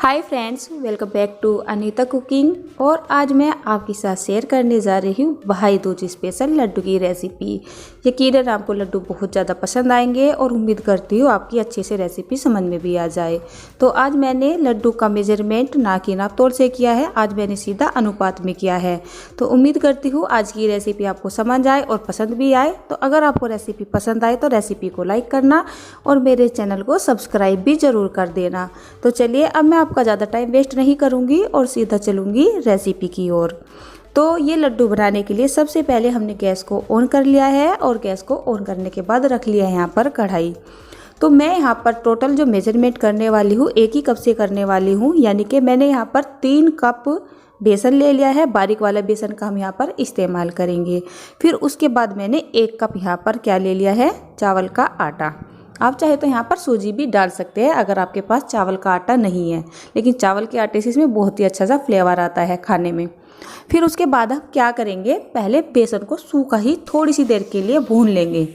Hi friends, welcome back to Anita cooking. और आज मैं आपके साथ शेयर करने जा रही हूँ भाई दूज स्पेशल लड्डू की रेसिपी। यकीनन आपको लड्डू बहुत ज़्यादा पसंद आएंगे और उम्मीद करती हूँ आपकी अच्छे से रेसिपी समझ में भी आ जाए। तो आज मैंने लड्डू का मेजरमेंट ना की नाप तोल से किया है, आज मैंने सीधा अनुपात में किया है। तो उम्मीद करती हूँ आज की रेसिपी आपको समझ आए और पसंद भी आए। तो अगर आपको रेसिपी पसंद आए तो रेसिपी को लाइक करना और मेरे चैनल को सब्सक्राइब भी ज़रूर कर देना। तो चलिए अब मैं आपका ज़्यादा टाइम वेस्ट नहीं करूंगी और सीधा चलूंगी रेसिपी की ओर। तो ये लड्डू बनाने के लिए सबसे पहले हमने गैस को ऑन कर लिया है और गैस को ऑन करने के बाद रख लिया है यहाँ पर कढ़ाई। तो मैं यहाँ पर टोटल जो मेजरमेंट करने वाली हूँ एक ही कप से करने वाली हूँ, यानी कि मैंने यहाँ पर 3 कप बेसन ले लिया है। बारीक वाला बेसन का हम यहाँ पर इस्तेमाल करेंगे। फिर उसके बाद मैंने 1 कप यहाँ पर क्या ले लिया है, चावल का आटा। आप चाहे तो यहाँ पर सूजी भी डाल सकते हैं अगर आपके पास चावल का आटा नहीं है, लेकिन चावल के आटे से इसमें बहुत ही अच्छा सा फ्लेवर आता है खाने में। फिर उसके बाद हम क्या करेंगे, पहले बेसन को सूखा ही थोड़ी सी देर के लिए भून लेंगे,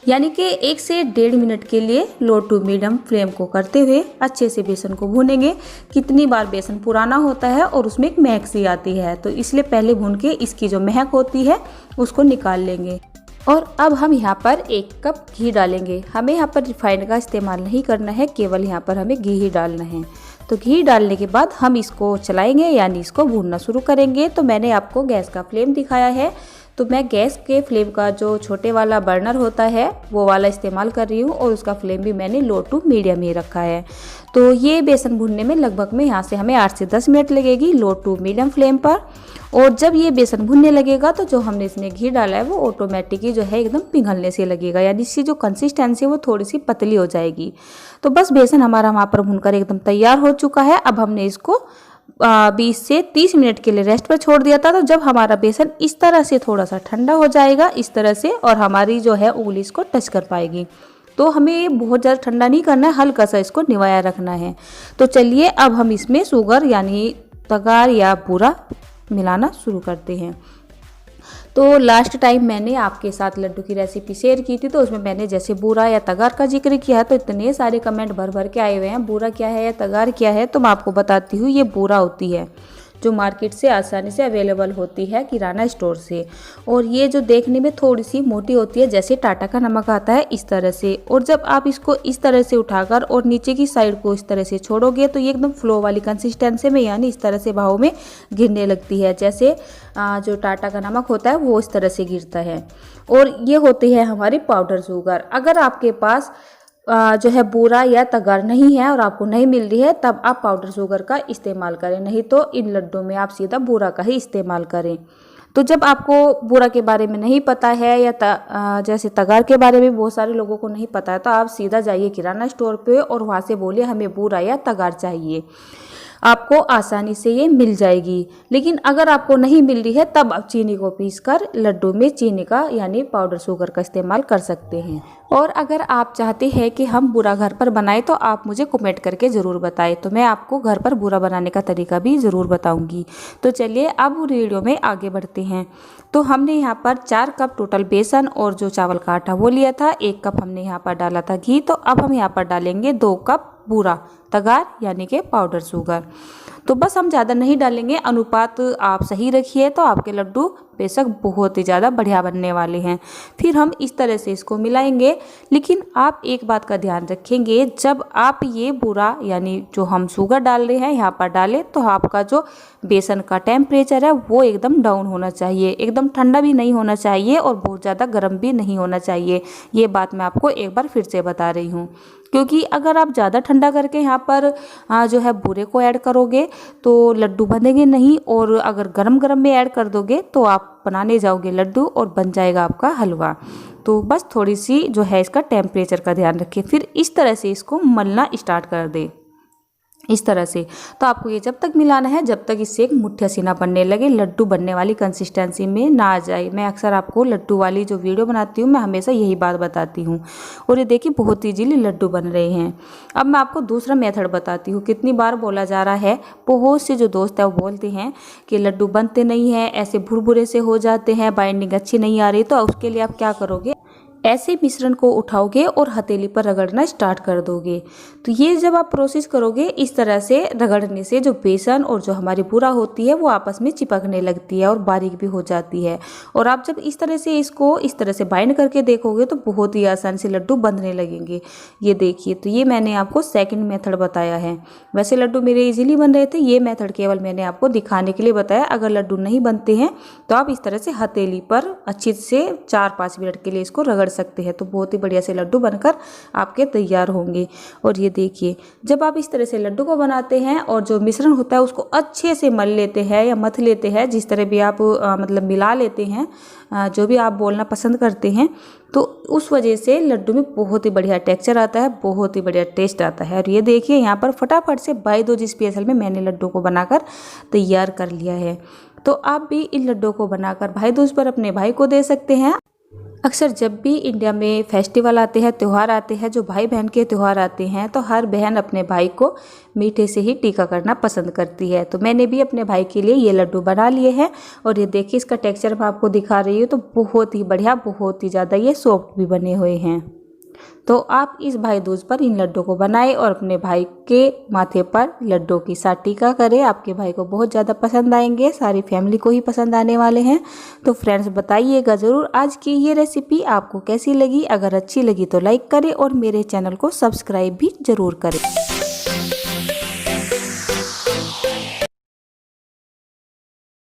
यानी कि 1 से 1.5 मिनट के लिए लो टू मीडियम फ्लेम को करते हुए अच्छे से बेसन को भूनेंगे। कितनी बार बेसन पुराना होता है और उसमें एक महक सी आती है, तो इसलिए पहले भून के इसकी जो महक होती है उसको निकाल लेंगे। और अब हम यहाँ पर 1 कप घी डालेंगे। हमें यहाँ पर रिफाइंड का इस्तेमाल नहीं करना है, केवल यहाँ पर हमें घी ही डालना है। तो घी डालने के बाद हम इसको चलाएंगे, यानी इसको भूनना शुरू करेंगे। तो मैंने आपको गैस का फ्लेम दिखाया है, तो मैं गैस के फ्लेम का जो छोटे वाला बर्नर होता है वो वाला इस्तेमाल कर रही हूँ और उसका फ्लेम भी मैंने लो टू मीडियम ही रखा है। तो ये बेसन भूनने में लगभग में यहाँ से हमें 8 से 10 मिनट लगेगी लो टू मीडियम फ्लेम पर। और जब ये बेसन भुनने लगेगा तो जो हमने इसमें घी डाला है वो ऑटोमेटिकली जो है एकदम पिघलने से लगेगा, यानी इसकी जो कंसिस्टेंसी है वो थोड़ी सी पतली हो जाएगी। तो बस बेसन हमारा वहाँ पर भुनकर एकदम तैयार हो चुका है। अब हमने इसको 20 से 30 मिनट के लिए रेस्ट पर छोड़ दिया था। तो जब हमारा बेसन इस तरह से थोड़ा सा ठंडा हो जाएगा इस तरह से, और हमारी जो है उंगली इसको टच कर पाएगी, तो हमें बहुत ज़्यादा ठंडा नहीं करना है, हल्का सा इसको निवाया रखना है। तो चलिए अब हम इसमें शुगर यानी तगार या बूरा मिलाना शुरू करते हैं। तो लास्ट टाइम मैंने आपके साथ लड्डू की रेसिपी शेयर की थी, तो उसमें मैंने जैसे बूरा या तगार का जिक्र किया है, तो इतने सारे कमेंट भर भर के आए हुए हैं बूरा क्या है या तगार क्या है। तो मैं आपको बताती हूँ, ये बूरा होती है जो मार्केट से आसानी से अवेलेबल होती है किराना स्टोर से। और ये जो देखने में थोड़ी सी मोटी होती है, जैसे टाटा का नमक आता है इस तरह से। और जब आप इसको इस तरह से उठाकर और नीचे की साइड को इस तरह से छोड़ोगे तो ये एकदम फ्लो वाली कंसिस्टेंसी में, यानी इस तरह से बाहों में गिरने लगती है, जैसे जो टाटा का नमक होता है वो इस तरह से गिरता है। और ये होती है हमारी पाउडर शुगर। अगर आपके पास जो है बूरा या तगार नहीं है और आपको नहीं मिल रही है, तब आप पाउडर शुगर का इस्तेमाल करें, नहीं तो इन लड्डू में आप सीधा बूरा का ही इस्तेमाल करें। तो जब आपको बूरा के बारे में नहीं पता है या जैसे तगार के बारे में बहुत सारे लोगों को नहीं पता है, तो आप सीधा जाइए किराना स्टोर पे और वहाँ से बोलिए हमें बूरा या तगार चाहिए, आपको आसानी से ये मिल जाएगी। लेकिन अगर आपको नहीं मिल रही है तब आप चीनी को पीसकर लड्डू में चीनी का यानी पाउडर शुगर का इस्तेमाल कर सकते हैं। और अगर आप चाहते हैं कि हम बूरा घर पर बनाएं तो आप मुझे कमेंट करके ज़रूर बताएं, तो मैं आपको घर पर बूरा बनाने का तरीका भी ज़रूर बताऊंगी। तो चलिए अब वीडियो में आगे बढ़ते हैं। तो हमने यहाँ पर 4 कप टोटल बेसन और जो चावल का आटा वो लिया था, 1 कप हमने यहाँ पर डाला था घी। तो अब हम यहाँ पर डालेंगे 2 कप बूरा तगार यानी कि पाउडर शुगर। तो बस हम ज़्यादा नहीं डालेंगे, अनुपात आप सही रखिए तो आपके लड्डू बेशक बहुत ही ज़्यादा बढ़िया बनने वाले हैं। फिर हम इस तरह से इसको मिलाएंगे। लेकिन आप एक बात का ध्यान रखेंगे, जब आप ये बूरा यानी जो हम शुगर डाल रहे हैं यहाँ पर डालें तो आपका जो बेसन का टेम्परेचर है वो एकदम डाउन होना चाहिए, एकदम ठंडा भी नहीं होना चाहिए और बहुत ज़्यादा गर्म भी नहीं होना चाहिए। ये बात मैं आपको एक बार फिर से बता रही हूँ, क्योंकि अगर आप ज़्यादा ठंडा करके यहाँ पर जो है बूरे को ऐड करोगे तो लड्डू बनेंगे नहीं, और अगर गरम गरम में ऐड कर दोगे तो आप बनाने जाओगे लड्डू और बन जाएगा आपका हलवा। तो बस थोड़ी सी जो है इसका टेम्परेचर का ध्यान रखिए। फिर इस तरह से इसको मलना स्टार्ट कर दे, इस तरह से। तो आपको ये जब तक मिलाना है जब तक इससे एक मुठ्ठिया सी ना बनने लगे, लड्डू बनने वाली कंसिस्टेंसी में ना आ जाए। मैं अक्सर आपको लड्डू वाली जो वीडियो बनाती हूँ मैं हमेशा यही बात बताती हूँ। और ये देखिए बहुत ईजीली लड्डू बन रहे हैं। अब मैं आपको दूसरा मेथड बताती हूँ। कितनी बार बोला जा रहा है, बहुत से जो दोस्त है वो बोलते हैं कि लड्डू बनते नहीं हैं, ऐसे भुरभुरे से हो जाते हैं, बाइंडिंग अच्छी नहीं आ रही। तो उसके लिए आप क्या करोगे, ऐसे मिश्रण को उठाओगे और हथेली पर रगड़ना स्टार्ट कर दोगे। तो ये जब आप प्रोसेस करोगे इस तरह से रगड़ने से जो बेसन और जो हमारी बूरा होती है वो आपस में चिपकने लगती है और बारीक भी हो जाती है। और आप जब इस तरह से इसको इस तरह से बाइंड करके देखोगे तो बहुत ही आसान से लड्डू बनने लगेंगे। ये देखिए, तो ये मैंने आपको सेकंड मेथड बताया है। वैसे लड्डू मेरे इजीली बन रहे थे, ये मेथड केवल मैंने आपको दिखाने के लिए बताया। अगर लड्डू नहीं बनते हैं तो आप इस तरह से हथेली पर अच्छे से 4-5 मिनट के लिए इसको रगड़ सकते हैं, तो बहुत ही बढ़िया से लड्डू बनकर आपके तैयार होंगे। और ये देखिए, जब आप इस तरह से लड्डू को बनाते हैं और जो मिश्रण होता है उसको अच्छे से मल लेते हैं या मथ लेते हैं, जिस तरह भी आप मतलब मिला लेते हैं, जो भी आप बोलना पसंद करते हैं, तो उस वजह से लड्डू में बहुत ही बढ़िया टेक्सचर आता है, बहुत ही बढ़िया टेस्ट आता है। और ये देखिए, यहाँ पर फटाफट से भाई दूज स्पेशल में मैंने लड्डू को बनाकर तैयार कर लिया है। तो आप भी इन लड्डू को बनाकर भाई दूज पर अपने भाई को दे सकते हैं। अक्सर जब भी इंडिया में फेस्टिवल आते हैं, त्यौहार आते हैं, जो भाई बहन के त्यौहार आते हैं, तो हर बहन अपने भाई को मीठे से ही टीका करना पसंद करती है। तो मैंने भी अपने भाई के लिए ये लड्डू बना लिए हैं। और ये देखिए, इसका टेक्सचर मैं आपको दिखा रही हूँ, तो बहुत ही बढ़िया, बहुत ही ज़्यादा ये सॉफ्ट भी बने हुए हैं। तो आप इस भाई दूज पर इन लड्डू को बनाएं और अपने भाई के माथे पर लड्डू की साथ टीका करें। आपके भाई को बहुत ज़्यादा पसंद आएंगे, सारी फैमिली को ही पसंद आने वाले हैं। तो फ्रेंड्स, बताइएगा ज़रूर आज की ये रेसिपी आपको कैसी लगी। अगर अच्छी लगी तो लाइक करें और मेरे चैनल को सब्सक्राइब भी ज़रूर करें।